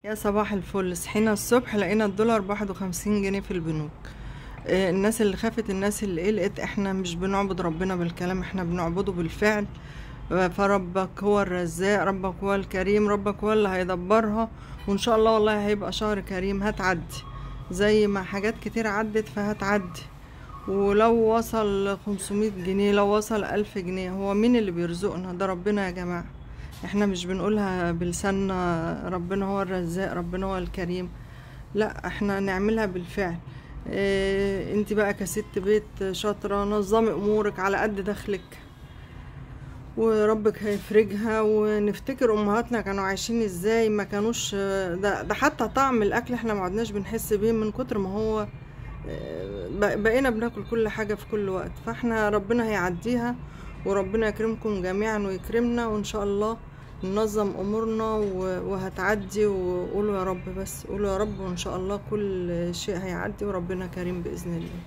يا صباح الفل. صحينا الصبح لقينا الدولار ب51 جنيه في البنوك. الناس اللي خافت، الناس اللي قلقت، احنا مش بنعبد ربنا بالكلام، احنا بنعبده بالفعل. فربك هو الرزاق، ربك هو الكريم، ربك هو اللي هيدبرها. وان شاء الله والله هيبقى شهر كريم، هتعدي زي ما حاجات كتير عدت فهتعدي. ولو وصل 500 جنيه، لو وصل 1000 جنيه، هو مين اللي بيرزقنا؟ ده ربنا يا جماعة. احنا مش بنقولها بلساننا ربنا هو الرزاق، ربنا هو الكريم. لا، احنا نعملها بالفعل. اه، انت بقى كست بيت شاطرة، نظمي امورك على قد دخلك وربك هيفرجها. ونفتكر امهاتنا كانوا عايشين ازاي، ما كانوش ده حتى طعم الاكل احنا ما عدناش بنحس بيه من كتر ما هو بقينا بناكل كل حاجة في كل وقت. فاحنا ربنا هيعديها، وربنا يكرمكم جميعا ويكرمنا، وان شاء الله ننظم امورنا وهتعدي. وقولوا يا رب، بس قولوا يا رب، وان شاء الله كل شيء هيعدي وربنا كريم بإذن الله.